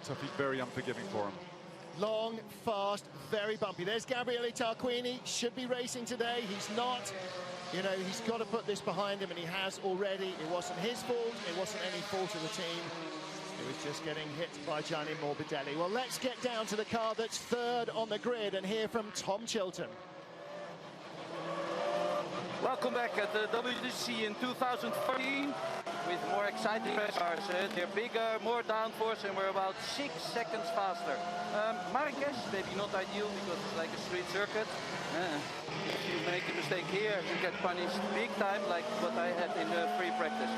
tough, he's very unforgiving for him. Long, fast, very bumpy. There's Gabriele Tarquini, should be racing today. He's not. You know, he's got to put this behind him, and he has already. It wasn't his fault. It wasn't any fault of the team. He was just getting hit by Gianni Morbidelli. Well, let's get down to the car that's third on the grid and hear from Tom Chilton. Welcome back at the WTCC in 2014 with more exciting race cars. They're bigger, more downforce, and we're about 6 seconds faster. Marrakech, maybe not ideal because it's like a street circuit. If you make a mistake here, you get punished big time, like what I had in the free practice.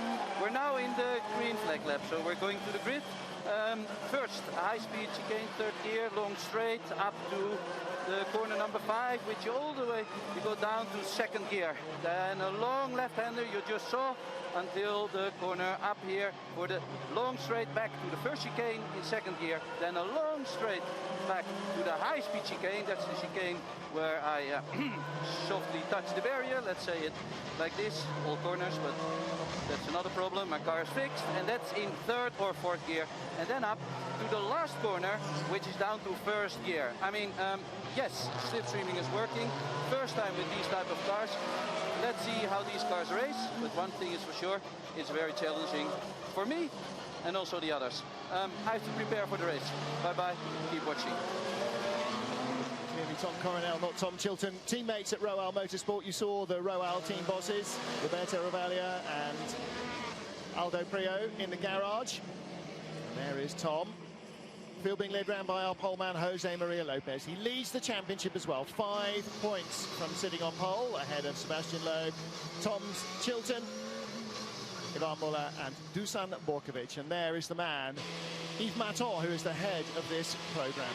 We're now in the green flag lap, so we're going to the grid. First, high-speed chicane, third gear, long straight, up to the corner number 5, which all the way, you go down to second gear. Then a long left-hander you just saw until the corner up here for the long straight back to the first chicane in second gear. Then a long straight back to the high-speed chicane. That's the chicane where I softly touch the barrier. Let's say it like this, all corners, but that's another problem. My car is fixed, and that's in third or fourth gear. And then up to the last corner, which is down to first gear. I mean, yes, slipstreaming is working. First time with these type of cars. Let's see how these cars race. But one thing is for sure, it's very challenging for me and also the others. I have to prepare for the race. Bye-bye. Keep watching. Clearly Tom Coronel, not Tom Chilton. Teammates at Royal Motorsport. You saw the Royal team bosses, Roberto Ravaglia and Aldo Prio in the garage. And there is Tom. Field being led round by our poleman, Jose Maria Lopez. He leads the championship as well. 5 points from sitting on pole, ahead of Sebastian Loeb, Tom Chilton, Ivan Muller and Dusan Borkovic. And there is the man, Yves Maton, who is the head of this programme.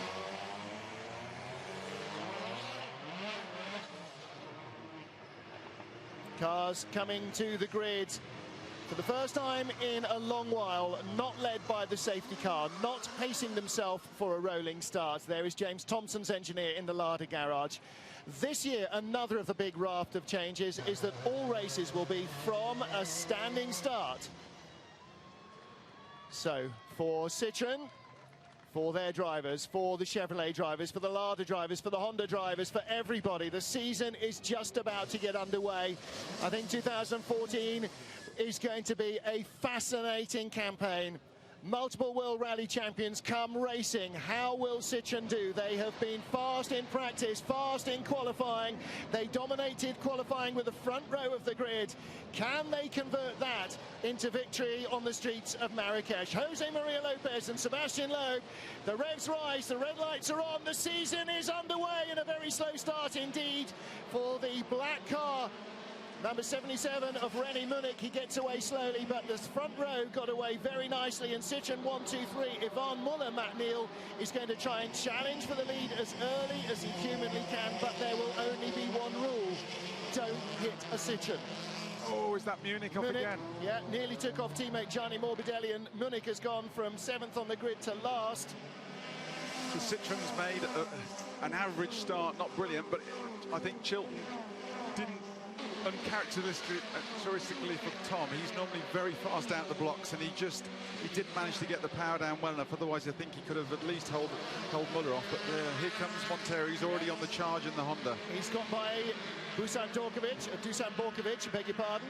Cars coming to the grid. For the first time in a long while, not led by the safety car, not pacing themselves for a rolling start. There is James Thompson's engineer in the Lada garage. This year, another of the big raft of changes is that all races will be from a standing start. So, for Citroën, for their drivers, for the Chevrolet drivers, for the Lada drivers, for the Honda drivers, for everybody, the season is just about to get underway. I think 2014 is going to be a fascinating campaign. Multiple World Rally champions come racing. How will Citroën do? They have been fast in practice, fast in qualifying. They dominated qualifying with the front row of the grid. Can they convert that into victory on the streets of Marrakech? Jose Maria Lopez and Sebastian Loeb. The revs rise, the red lights are on. The season is underway, in a very slow start indeed for the black car. Number 77 of René Munich, he gets away slowly, but the front row got away very nicely. And Citroën 1, 2, 3, Ivan Muller, Matt Neal, is going to try and challenge for the lead as early as he humanly can, but there will only be one rule: don't hit a Citroën. Oh, is that Munich off again? Yeah, nearly took off teammate Gianni Morbidelli, and Munich has gone from 7th on the grid to last. The Citroën's made an average start, not brilliant, but I think Chilton didn't uncharacteristically for Tom. He's normally very fast out the blocks, and he didn't manage to get the power down well enough. Otherwise, I think he could have at least held Muller off. But here comes Montero. He's already on the charge in the Honda. He's got by Dusan Borkovic, beg your pardon.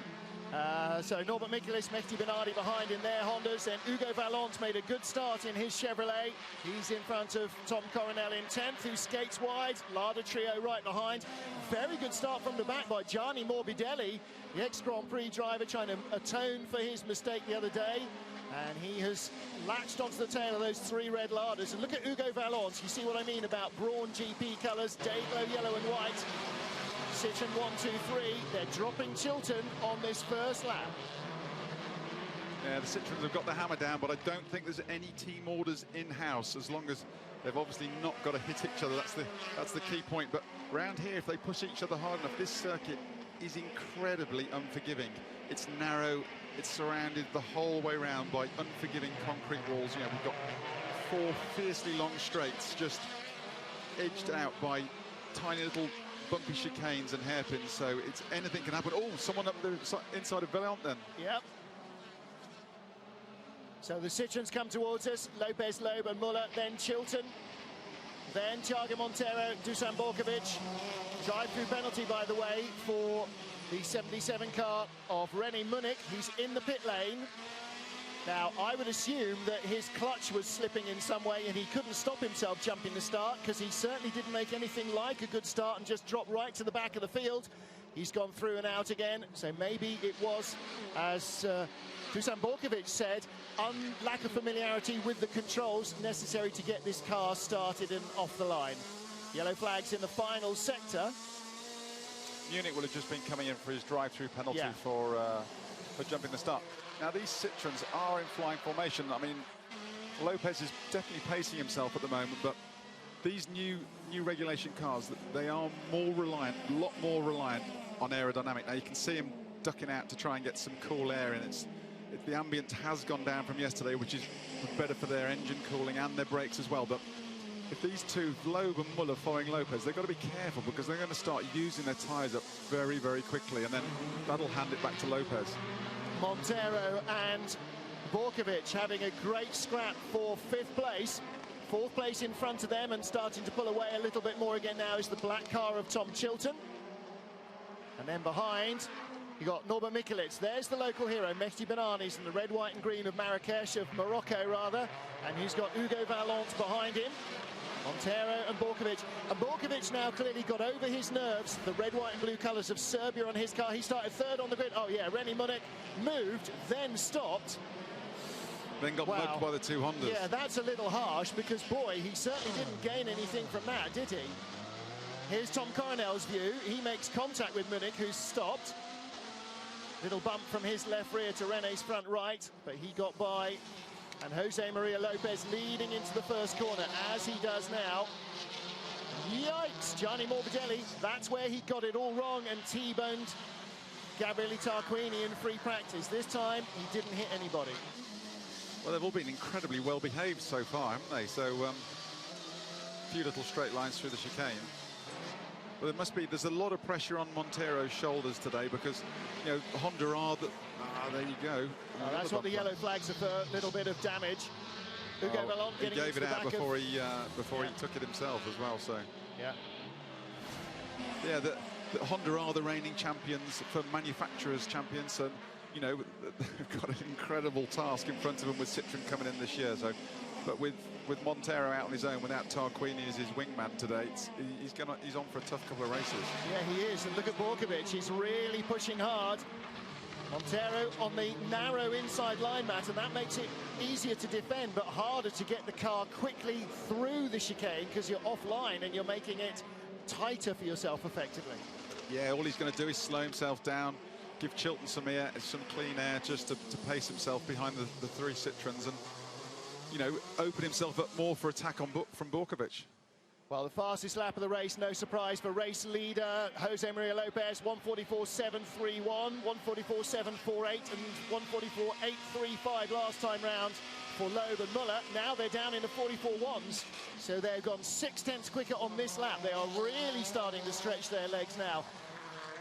So Norbert Mikulis, Mehdi Benardi behind in their Hondas, and Hugo Vallant made a good start in his Chevrolet. He's in front of Tom Coronel in 10th, who skates wide. Lada trio right behind. Very good start from the back by Gianni Morbidelli, the ex-Grand Prix driver, trying to atone for his mistake the other day. And he has latched onto the tail of those 3 red Ladas. And look at Hugo Vallant. You see what I mean about Brawn GP colours, Dayglow yellow and white. Citroën 1, 2, 3, they're dropping Chilton on this first lap. Yeah, the Citroëns have got the hammer down, but I don't think there's any team orders in-house, as long as they've obviously not got to hit each other. That's the key point. But round here, if they push each other hard enough, this circuit is incredibly unforgiving. It's narrow, it's surrounded the whole way round by unforgiving concrete walls. You know, we've got 4 fiercely long straights just edged out by tiny little bumpy chicanes and hairpins, so it's anything can happen. Oh, someone up the inside of Vallant then. Yep. So the Citroens come towards us. Lopez, Loeb and Muller, then Chilton. Then Thiago Montero, Dusan Borkovic. Drive-through penalty, by the way, for the 77 car of René Munich. He's in the pit lane. Now, I would assume that his clutch was slipping in some way and he couldn't stop himself jumping the start, because he certainly didn't make anything like a good start and just dropped right to the back of the field. He's gone through and out again, so maybe it was, as Dusan Borkovic said, lack of familiarity with the controls necessary to get this car started and off the line. Yellow flags in the final sector. Munich will have just been coming in for his drive-through penalty for jumping the start. Now, these Citroens are in flying formation. I mean, Lopez is definitely pacing himself at the moment, but these new regulation cars, they are more reliant, a lot more reliant on aerodynamic. Now, you can see him ducking out to try and get some cool air in. The ambient has gone down from yesterday, which is better for their engine cooling and their brakes as well. But if these two, Loeb and Muller, following Lopez, they've got to be careful, because they're going to start using their tyres up very, very quickly, and then that'll hand it back to Lopez. Montero and Borkovic having a great scrap for 5th place. 4th place in front of them, and starting to pull away a little bit more again now is the black car of Tom Chilton. And then behind, you got Norbert Mikulits. There's the local hero, Mehdi Benanis, in the red, white and green of Marrakech, of Morocco rather. And he's got Hugo Vallant behind him. Montero and Borkovic. And Borkovic now clearly got over his nerves. The red, white and blue colours of Serbia on his car. He started 3rd on the grid. Oh yeah, René Munich moved, then stopped. Then got mugged by the two Hondas. Yeah, that's a little harsh, because boy, he certainly didn't gain anything from that, did he? Here's Tom Coronel's view. He makes contact with Munich, who's stopped. Little bump from his left rear to René's front right, but he got by. And Jose Maria Lopez leading into the first corner, as he does now. Yikes, Gianni Morbidelli, that's where he got it all wrong and T-boned Gabriele Tarquini in free practice. This time, he didn't hit anybody. Well, they've all been incredibly well behaved so far, haven't they? So, a few little straight lines through the chicane. But there's a lot of pressure on Montero's shoulders today, because, you know, Honda are there you go. Oh, that's what the yellow flags are for, a little bit of damage. Hugo Vallant he getting gave it out before he he took it himself as well, so. Yeah, the Honda are the reigning champions, for manufacturers champions, and, you know, they've got an incredible task in front of them with Citroen coming in this year. So, but with Montero out on his own, without Tarquini as his wingman today, he's on for a tough couple of races. Yeah, he is. And look at Borkovic, he's really pushing hard. Montero on the narrow inside line mat, and that makes it easier to defend, but harder to get the car quickly through the chicane, because you're offline and you're making it tighter for yourself effectively. Yeah, all he's going to do is slow himself down, give Chilton some clean air, just to pace himself behind the 3 Citroens, and, you know, open himself up more for attack from Borkovic. Well, the fastest lap of the race, no surprise for race leader Jose Maria Lopez, 1:44.731, 1:44.748 and 1:44.835 last time round for Loeb and Muller. Now they're down into 44.1s, so they've gone 0.6 quicker on this lap. They are really starting to stretch their legs now.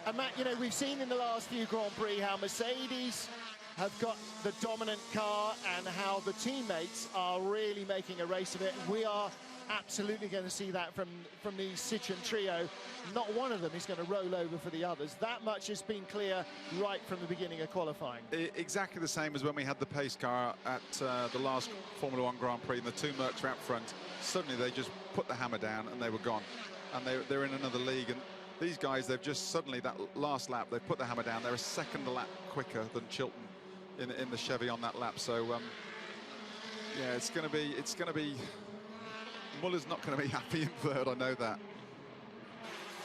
And Matt, you know, we've seen in the last few Grand Prix how Mercedes have got the dominant car and how the teammates are really making a race of it. We are absolutely going to see that from the Citroen trio. Not one of them is going to roll over for the others. That much has been clear right from the beginning of qualifying. Exactly the same as when we had the pace car at the last Formula 1 Grand Prix, and the 2 Mercs were out front. Suddenly they just put the hammer down and they were gone. And they're in another league. And these guys, they've just suddenly, that last lap, they've put the hammer down. They're a second lap quicker than Chilton in the Chevy on that lap. So, yeah, it's going to be... Muller's not going to be happy in 3rd, I know that.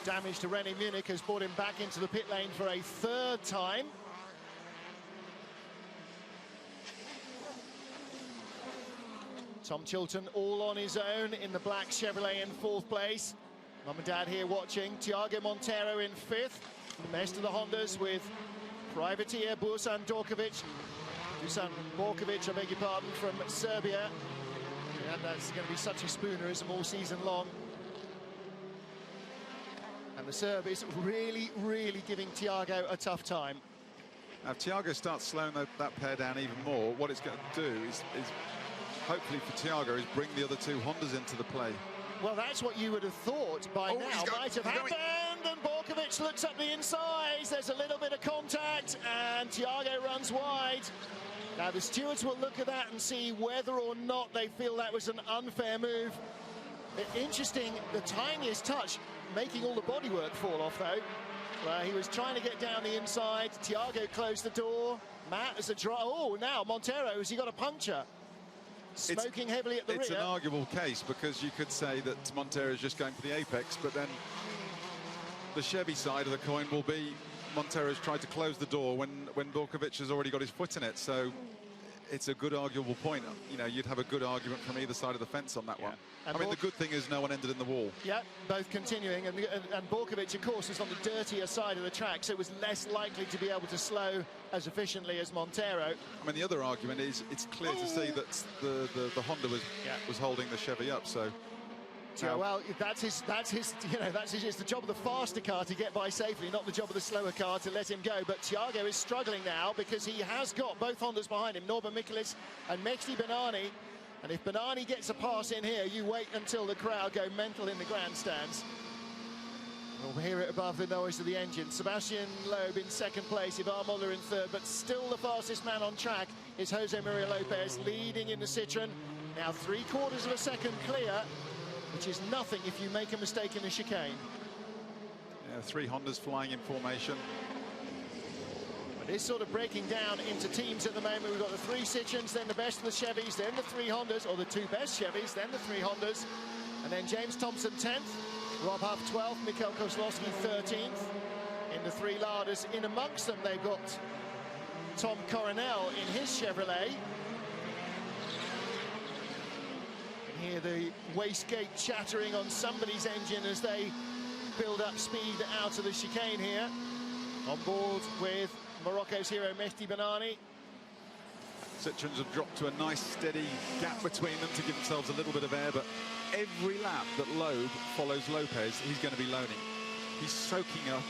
Damage to René Munich has brought him back into the pit lane for a 3rd time. Tom Chilton all on his own in the black Chevrolet in 4th place. Mum and Dad here watching. Thiago Montero in 5th. The best of the Hondas with privateer Dusan Borkovic, I beg your pardon, from Serbia. And that's going to be such a spoonerism all season long. And the Serb is really, really giving Thiago a tough time. Now, if Thiago starts slowing that pair down even more, what it's going to do is hopefully for Thiago, is bring the other two Hondas into the play. Well, that's what you would have thought by now might have happened, and Borkovic looks up the inside. There's a little bit of contact, and Thiago runs wide. Now, the stewards will look at that and see whether or not they feel that was an unfair move. Interesting, the tiniest touch, making all the bodywork fall off, though. He was trying to get down the inside. Thiago closed the door. Matt as a draw. Oh, now Montero, has he got a puncture? Smoking heavily at the rear. It's an arguable case, because you could say that Montero is just going for the apex, but then the Chevy side of the coin will be Montero's tried to close the door when Borkovic has already got his foot in it. So it's a good arguable point. You know, you'd have a good argument from either side of the fence on that one. And I mean, the good thing is no one ended in the wall. Yeah, both continuing, and Borkovic, of course, was on the dirtier side of the track, so was less likely to be able to slow as efficiently as Montero. I mean, the other argument is it's clear to see that the Honda was holding the Chevy up. So yeah, well, that's his. It's the job of the faster car to get by safely, not the job of the slower car to let him go. But Thiago is struggling now because he has got both Hondas behind him, Norman Michelis and Mehdi Benani. And if Benani gets a pass in here, you wait until the crowd go mental in the grandstands. We'll hear it above the noise of the engine. Sebastian Loeb in second place, Ivan Muller in third, but still the fastest man on track is Jose Maria Lopez, leading in the Citroen. Now 3/4 of a second clear, which is nothing if you make a mistake in the chicane. Yeah, 3 Hondas flying in formation. But it's sort of breaking down into teams at the moment. We've got the 3 Citroens, then the best of the Chevys, then the 3 Hondas, or the 2 best Chevys, then the 3 Hondas. And then James Thompson 10th, Rob Huff 12th, Mikhail Kozlowski 13th. In the 3 Ladas, in amongst them, they've got Tom Coronel in his Chevrolet. And hear the wastegate chattering on somebody's engine as they build up speed out of the chicane here. On board with Morocco's hero Mehdi Benani. Citroens have dropped to a nice steady gap between them to give themselves a little bit of air, but every lap that Loeb follows Lopez, he's going to be loaning. He's soaking up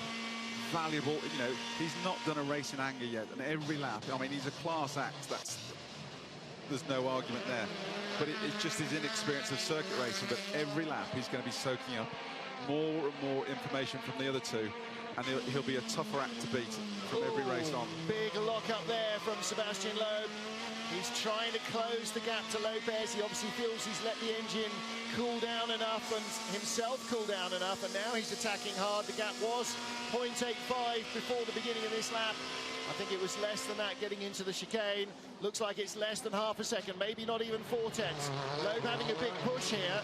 valuable, you know, he's not done a race in anger yet, and every lap, I mean, he's a class act, there's no argument there. But it's just his inexperience of circuit racing, but every lap he's going to be soaking up more and more information from the other two, and he'll be a tougher act to beat from every race on. Big lock up there from Sebastian Loeb. He's trying to close the gap to Lopez. He obviously feels he's let the engine cool down enough and himself cool down enough, and now he's attacking hard. The gap was 0.85 before the beginning of this lap. I think it was less than that getting into the chicane. Looks like it's less than half a second, maybe not even 4/10. Loeb having a big push here.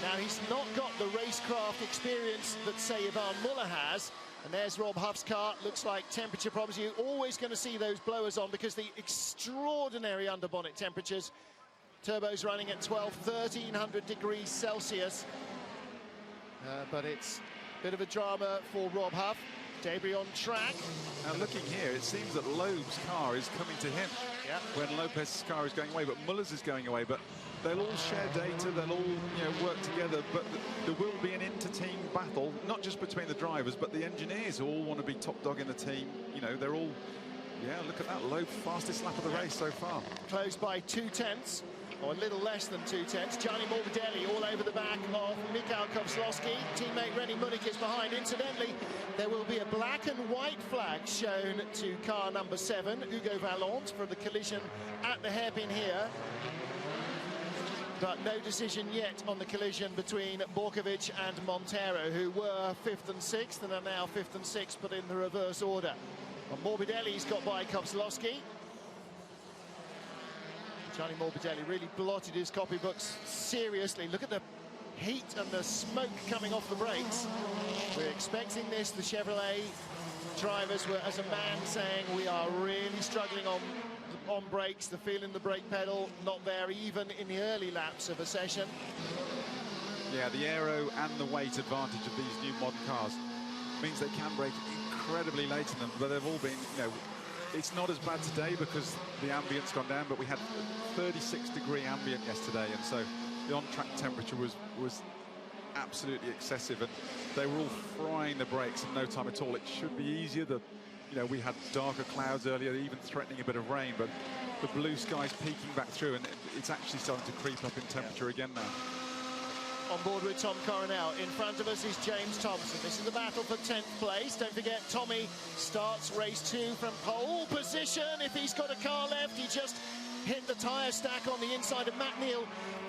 Now, he's not got the racecraft experience that, say, Ivan Muller has. And there's Rob Huff's car. Looks like temperature problems. You're always going to see those blowers on because the extraordinary underbonnet temperatures. Turbos running at 1,300 degrees Celsius. But it's a bit of a drama for Rob Huff. Debris on track. Now, looking here, it seems that Loeb's car is coming to him when Lopez's car is going away, but Muller's is going away. But they'll all share data, they'll all work together, but there will be an inter-team battle, not just between the drivers, but the engineers who all want to be top dog in the team. You know, they're all, look at that, Loeb, fastest lap of the race so far. Closed by 2/10, or a little less than 2/10. Gianni Morbidelli all over the back of Mikhail Kozlowski. Teammate Rennie Munich is behind. Incidentally, there will be a black and white flag shown to car number 7, Hugo Vallant, for the collision at the hairpin here. But no decision yet on the collision between Borkovic and Montero, who were 5th and 6th and are now 5th and 6th, but in the reverse order. And Morbidelli's got by Kozlowski. Gianni Morbidelli really blotted his copybooks seriously. Look at the heat and the smoke coming off the brakes. We're expecting this. The Chevrolet drivers were, as a man, saying we are really struggling on brakes. The feel in the brake pedal not there even in the early laps of a session. Yeah, the aero and the weight advantage of these new modern cars means they can brake incredibly late in them, but they've all been, it's not as bad today because the ambient's gone down, but we had 36-degree ambient yesterday, and so the on-track temperature was absolutely excessive, and they were all frying the brakes in no time at all. It should be easier. The you know, we had darker clouds earlier, even threatening a bit of rain, but the blue sky's peeking back through, and it's actually starting to creep up in temperature again now. On board with Tom Coronel. In front of us is James Thompson. This is the battle for 10th place. Don't forget, Tommy starts race 2 from pole position. If he's got a car left, he just hit the tyre stack on the inside of Matt Neal.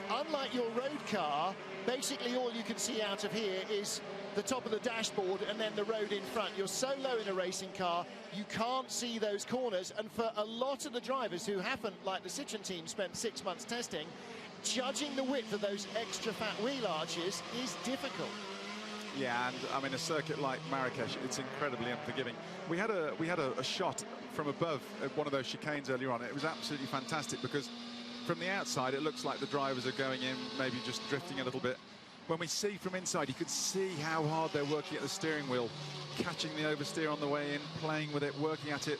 Unlike your road car, basically all you can see out of here is the top of the dashboard and then the road in front. You're so low in a racing car, you can't see those corners. And for a lot of the drivers who haven't, like the Citroën team, spent 6 months testing, judging the width of those extra fat wheel arches is difficult. Yeah, and I mean, a circuit like Marrakech, it's incredibly unforgiving. We had a shot from above at one of those chicanes earlier on. It was absolutely fantastic because from the outside, it looks like the drivers are going in, maybe just drifting a little bit. When we see from inside, you could see how hard they're working at the steering wheel, catching the oversteer on the way in, playing with it, working at it,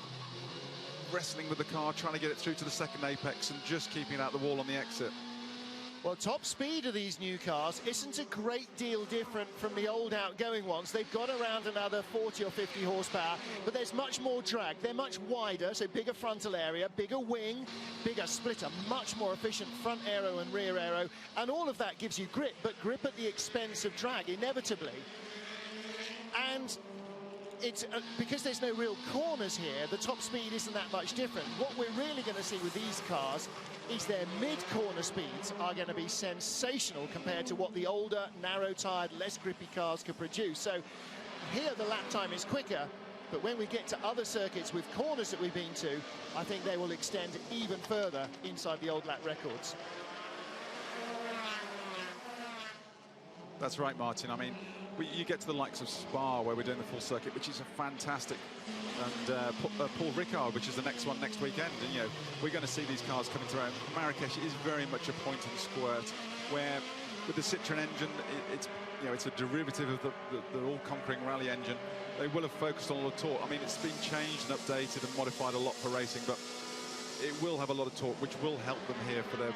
wrestling with the car, trying to get it through to the second apex and just keeping it out the wall on the exit. Well, top speed of these new cars isn't a great deal different from the old outgoing ones. They've got around another 40 or 50 horsepower, but there's much more drag. They're much wider, so bigger frontal area, bigger wing, bigger splitter, much more efficient front aero and rear aero, and all of that gives you grip, but grip at the expense of drag, inevitably. And it's because there's no real corners here, the top speed isn't that much different. What we're really going to see with these cars is their mid-corner speeds are going to be sensational compared to what the older, narrow-tyred, less grippy cars could produce. So here the lap time is quicker, but when we get to other circuits with corners that we've been to, I think they will extend even further inside the old lap records. That's right, Martin. I mean, you get to the likes of Spa, where we're doing the full circuit, which is a fantastic, and Paul Ricard, which is the next one next weekend. And, you know, we're going to see these cars coming through. Marrakech is very much a point and squirt, where with the Citroën engine, it's a derivative of the all-conquering rally engine. They will have focused on a lot of torque. I mean, it's been changed and updated and modified a lot for racing, but it will have a lot of torque, which will help them here for their,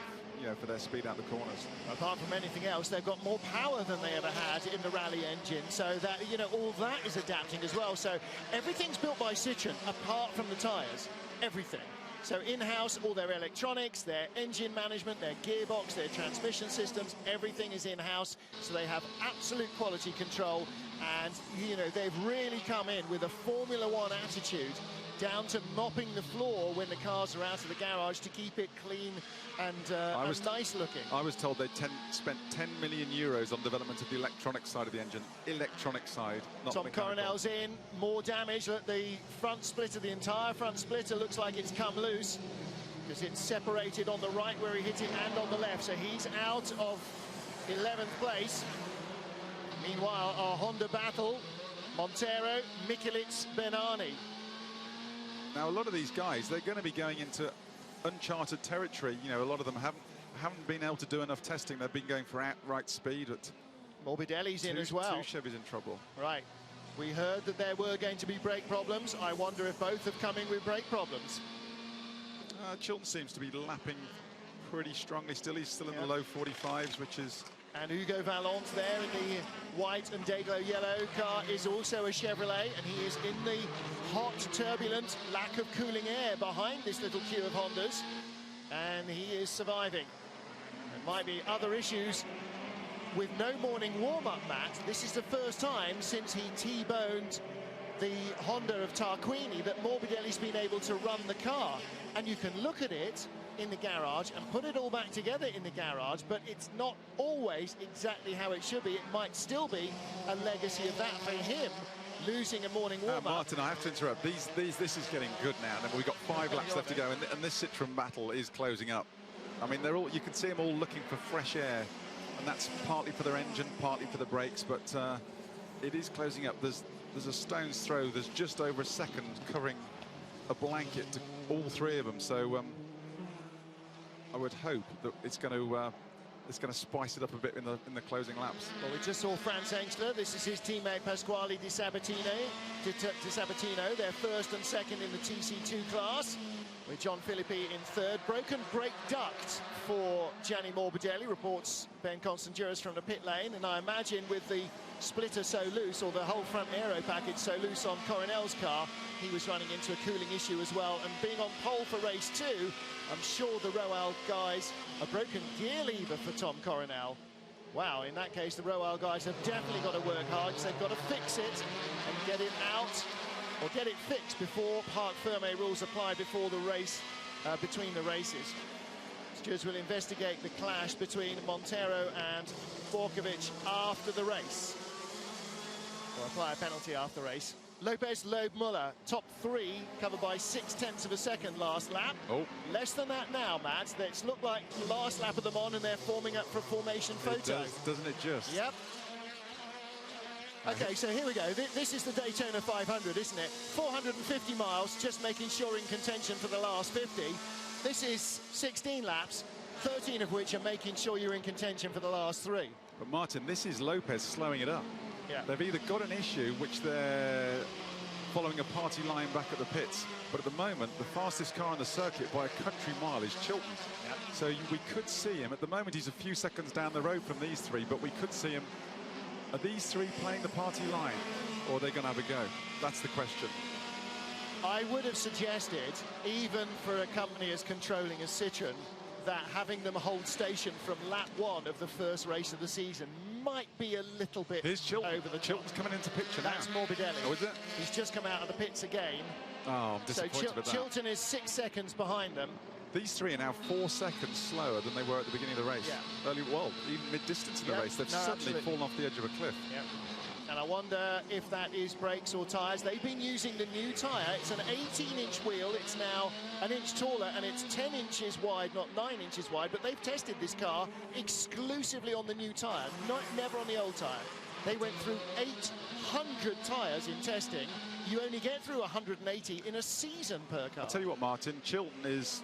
for their speed out the corners. Apart from anything else, they've got more power than they ever had in the rally engine, so that, all that is adapting as well. So everything's built by Citroën, apart from the tyres, everything. So in-house, all their electronics, their engine management, their gearbox, their transmission systems, everything is in-house, so they have absolute quality control. And, they've really come in with a Formula One attitude, down to mopping the floor when the cars are out of the garage to keep it clean and nice looking. I was told they'd spent 10 million euros on development of the electronic side of the engine. Electronic side, not Tom mechanical. Coronel's in, more damage. Look, the front splitter, the entire front splitter looks like it's come loose because it's separated on the right where he hit it and on the left, so he's out of 11th place. Meanwhile, our Honda battle, Montero, Mikulits, Bernani. Now, a lot of these guys, they're going to be going into uncharted territory. A lot of them haven't been able to do enough testing. They've been going for outright speed. Morbidelli's in as well. 2 Chevys in trouble. Right. We heard that there were going to be brake problems. I wonder if both have come in with brake problems. Chilton seems to be lapping pretty strongly still. He's still in the low 45s, which is... And Hugo Vallant there in the white and Dayglow yellow car is also a Chevrolet, and he is in the hot, turbulent, lack of cooling air behind this little queue of Hondas, and he is surviving. There might be other issues with no morning warm-up, Matt. This is the first time since he T-boned the Honda of Tarquini that Morbidelli's been able to run the car, and you can look at it in the garage and put it all back together in the garage, but it's not always exactly how it should be. It might still be a legacy of that for him, losing a morning warm-up. Martin, I have to interrupt. This is getting good now. We've got 5 laps left to go, and this Citroën battle is closing up. I mean, you can see them all looking for fresh air, and that's partly for their engine, partly for the brakes, but it is closing up. There's a stone's throw. There's just over a second covering a blanket to all 3 of them. So I would hope that it's going to spice it up a bit in the closing laps. Well, we just saw Franz Engstler. This is his teammate Pasquale Di Sabatino, their first and second in the TC2 class. with John Philippi in third. Broken brake duct for Gianni Morbidelli, reports Ben Constantinos from the pit lane. And I imagine with the splitter so loose, or the whole front aero package so loose on Coronel's car, he was running into a cooling issue as well. And being on pole for race 2, I'm sure the Roal guys, a broken gear lever for Tom Coronel. Wow, in that case, the Roal guys have definitely got to work hard, because they've got to fix it and get it out, or get it fixed before Parc Fermé rules apply before the race, between the races. Stewards will investigate the clash between Montero and Borkovic after the race, or apply a penalty after the race. Lopez, Loeb, Muller, top 3, covered by 0.6 of a second last lap. Oh. Less than that now, Matt. It's looked like the last lap of them on, and they're forming up for formation photo. Doesn't it just? Yep. Okay, so here we go. This is the Daytona 500, isn't it? 450 miles, just making sure in contention for the last 50. This is 16 laps, 13 of which are making sure you're in contention for the last 3. But Martin, this is Lopez slowing it up. Yeah. They've either got an issue, which they're following a party line back at the pits, but at the moment, the fastest car on the circuit by a country mile is Chilton. Yep. So we could see him. At the moment, he's a few seconds down the road from these 3, but we could see him. Are these 3 playing the party line, or are they going to have a go? That's the question. I would have suggested, even for a company as controlling as Citroën, that having them hold station from lap 1 of the first race of the season might be a little bit Here's Chilton. over the top. Chilton's coming into picture now. That's Morbidelli. Oh, is it? He's just come out of the pits again. Oh, I'm disappointed with that. Chilton is 6 seconds behind them. These 3 are now 4 seconds slower than they were at the beginning of the race. Yeah. Early, well, even mid-distance in the race, they've suddenly absolutely fallen off the edge of a cliff. Yep. And I wonder if that is brakes or tyres. They've been using the new tyre. It's an 18-inch wheel. It's now an inch taller, and it's 10 inches wide, not 9 inches wide. But they've tested this car exclusively on the new tyre, never on the old tyre. They went through 800 tyres in testing. You only get through 180 in a season per car. I'll tell you what, Martin, Chilton is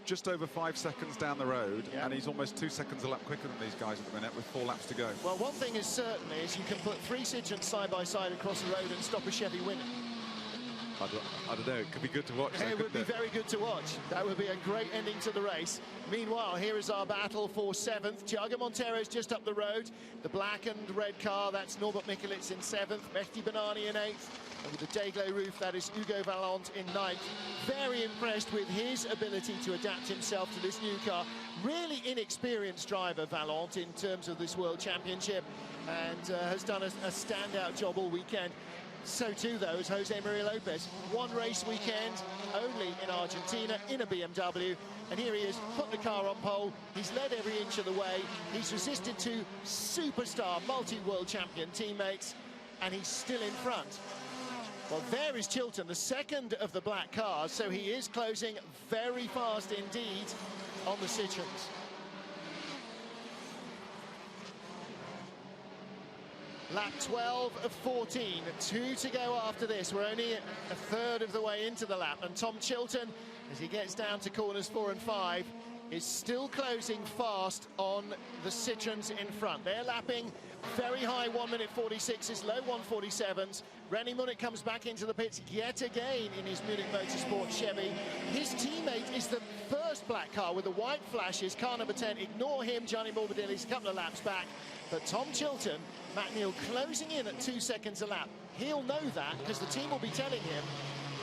just over 5 seconds down the road, and he's almost 2 seconds a lap quicker than these guys at the minute with 4 laps to go. Well, one thing is certain is you can put 3 Citroens side by side across the road and stop a Chevy winning. I don't know, it could be good to watch. It would be very good to watch. That would be a great ending to the race. Meanwhile, here is our battle for 7th. Thiago Montero's just up the road. The black and red car, that's Norbert Mikulits in 7th. Mehdi Banani in 8th. And with the Dayglow roof, that is Hugo Vallant in 9th. Very impressed with his ability to adapt himself to this new car. Really inexperienced driver, Vallant, in terms of this World Championship, and has done a standout job all weekend. So too, though, is Jose Maria Lopez. 1 race weekend, only in Argentina, in a BMW. And here he is, put the car on pole. He's led every inch of the way. He's resisted to superstar, multi-world champion teammates, and he's still in front. Well, there is Chilton, the second of the black cars, so he is closing very fast indeed on the Citroens. Lap 12 of 14, 2 to go after this. We're only a third of the way into the lap, and Tom Chilton, as he gets down to corners 4 and 5, is still closing fast on the Citroens in front. They're lapping very high 1 minute 46s, low 147s. René Munich comes back into the pits yet again in his Munich Motorsport Chevy. His teammate is the first black car with the white flashes, car number 10. Ignore him, Gianni Morbidelli's a couple of laps back. But Tom Chilton, Matt Neal closing in at 2 seconds a lap. He'll know that because the team will be telling him.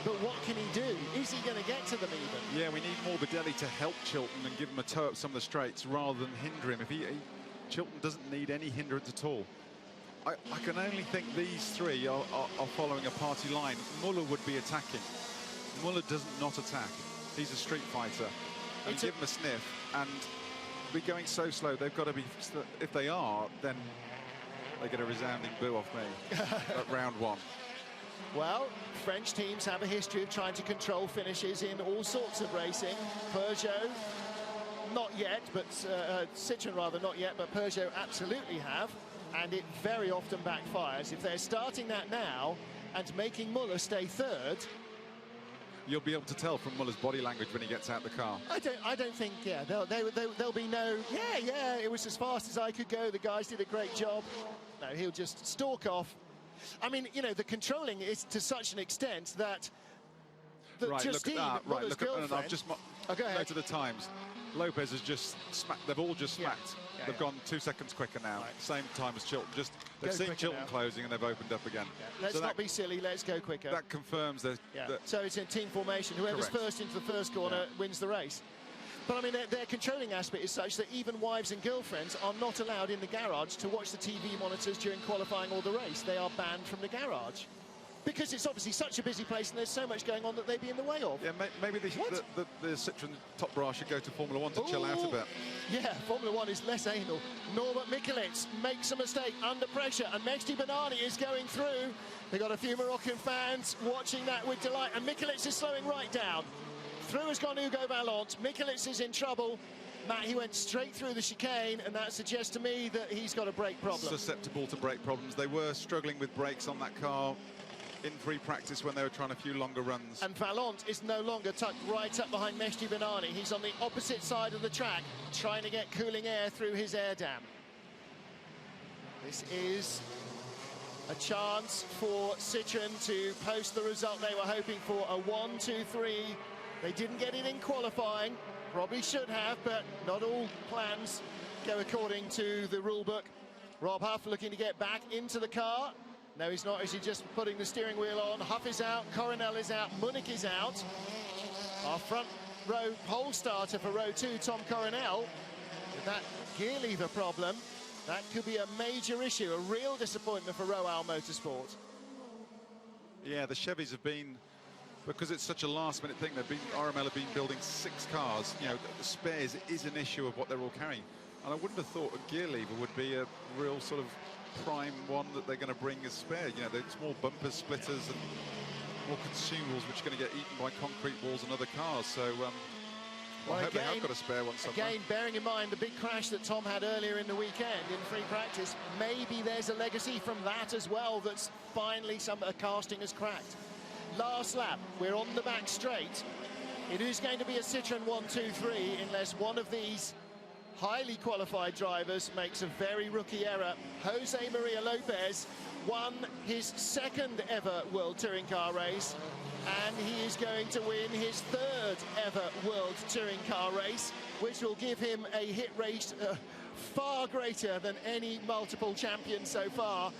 But what can he do? Is he going to get to them even? Yeah, we need Morbidelli to help Chilton and give him a toe up some of the straights rather than hinder him. If Chilton doesn't need any hindrance at all. I can only think these 3 are following a party line. Muller would be attacking. Muller does not attack. He's a street fighter. And give him a sniff. And be going so slow, they've got to be... If they are, then they get a resounding boo off me at round 1. Well, French teams have a history of trying to control finishes in all sorts of racing. Peugeot, not yet, but Citroën rather not yet, but Peugeot absolutely have, and it very often backfires. If they're starting that now and making Muller stay third, you'll be able to tell from Muller's body language when he gets out the car. I don't think, yeah, there'll be no, yeah, it was as fast as I could go, the guys did a great job. No, he'll just stalk off. I mean, you know, the controlling is to such an extent that that Right, Justine, look at that. Right, Muller's look at, and girlfriend... I've just Oh, go ahead. noted the times. Lopez has just smacked. They've all just Yeah. smacked. Yeah, They've yeah. gone 2 seconds quicker now. Right. Same time as Chilton. Just they've Go seen quicker Chilton now. closing and they've opened up again. Yeah. Let's So not be silly. Let's go quicker. that confirms that. Yeah. that So it's in team formation. Whoever's Correct. first into the first corner wins the race. But I mean, their controlling aspect is such that even wives and girlfriends are not allowed in the garage to watch the TV monitors during qualifying or the race. They are banned from the garage. Because it's obviously such a busy place and there's so much going on that they'd be in the way of. Yeah, maybe the Citroen top brass should go to Formula 1 to chill out a bit. Yeah, Formula 1 is less anal. Norbert Mikulits makes a mistake under pressure, and Mehdi Benani is going through. They've got a few Moroccan fans watching that with delight, and Mikulits is slowing right down. Through has gone Hugo Vallant. Mikulits is in trouble. Matt, he went straight through the chicane, and that suggests to me that he's got a brake problem. Susceptible to brake problems. They were struggling with brakes on that car in free practice when they were trying a few longer runs. And Vallant is no longer tucked right up behind Mehdi Benani. He's on the opposite side of the track, trying to get cooling air through his air dam. This is a chance for Citroen to post the result they were hoping for, a 1-2-3. They didn't get it in qualifying, probably should have, but not all plans go according to the rule book. Rob Huff looking to get back into the car. No, he's not. Is he just putting the steering wheel on? Huff is out, Coronel is out, Munich is out. Our front row pole starter for row 2, Tom Coronel, with that gear lever problem, that could be a major issue, a real disappointment for Roal Motorsport. Yeah, the Chevys have been, because it's such a last-minute thing, RML have been building 6 cars. You know, the spares is an issue of what they're all carrying. And I wouldn't have thought a gear lever would be a real sort of prime one that they're going to bring as spare. You know, the small bumpers, splitters, and more consumables which are going to get eaten by concrete walls and other cars. So I hope they have got a spare one somewhere. Again, bearing in mind the big crash that Tom had earlier in the weekend in free practice, maybe there's a legacy from that as well, that's finally a casting has cracked. Last lap, we're on the back straight. It is going to be a Citroen 1-2-3 unless one of these highly qualified drivers makes a very rookie error. Jose Maria Lopez won his 2nd ever World Touring Car race, and he is going to win his 3rd ever World Touring Car race, which will give him a hit rate far greater than any multiple champion so far.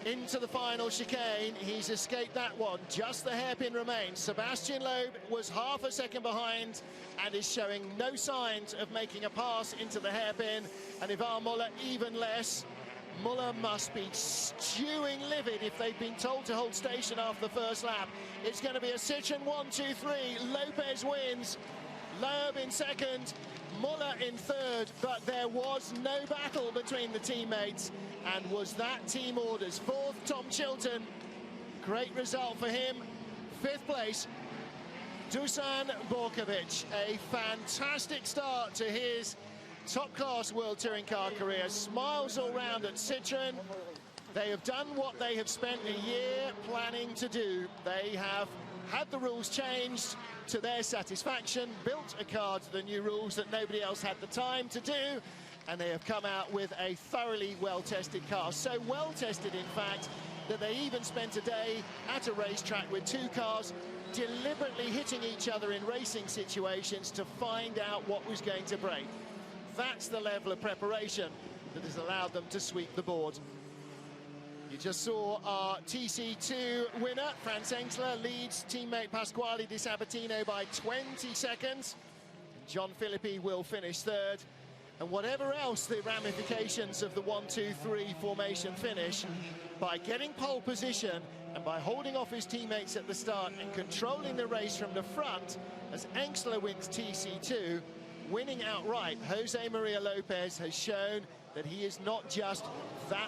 Into the final chicane, he's escaped that one. Just the hairpin remains. Sebastian Loeb was half a second behind and is showing no signs of making a pass into the hairpin. And Ivar Muller even less. Muller must be stewing livid if they've been told to hold station after the first lap. It's going to be a Citroen 1-2-3. Lopez wins. Loeb in 2nd. Muller in 3rd, but there was no battle between the teammates, and was that team orders. 4th, Tom Chilton, great result for him. 5th place, Dusan Borkovic, a fantastic start to his top-class World Touring Car career. Smiles all round at Citroen. They have done what they have spent a year planning to do. They have had the rules changed to their satisfaction, built a car to the new rules that nobody else had the time to do, and they have come out with a thoroughly well-tested car. So well-tested, in fact, that they even spent a day at a racetrack with 2 cars deliberately hitting each other in racing situations to find out what was going to break. That's the level of preparation that has allowed them to sweep the board. You just saw our TC2 winner, Franz Engsler, leads teammate Pasquale Di Sabatino by 20 seconds. John Philippi will finish 3rd. And whatever else the ramifications of the 1-2-3 formation finish, by getting pole position and by holding off his teammates at the start and controlling the race from the front, as Engsler wins TC2, winning outright, Jose Maria Lopez has shown that he is not just that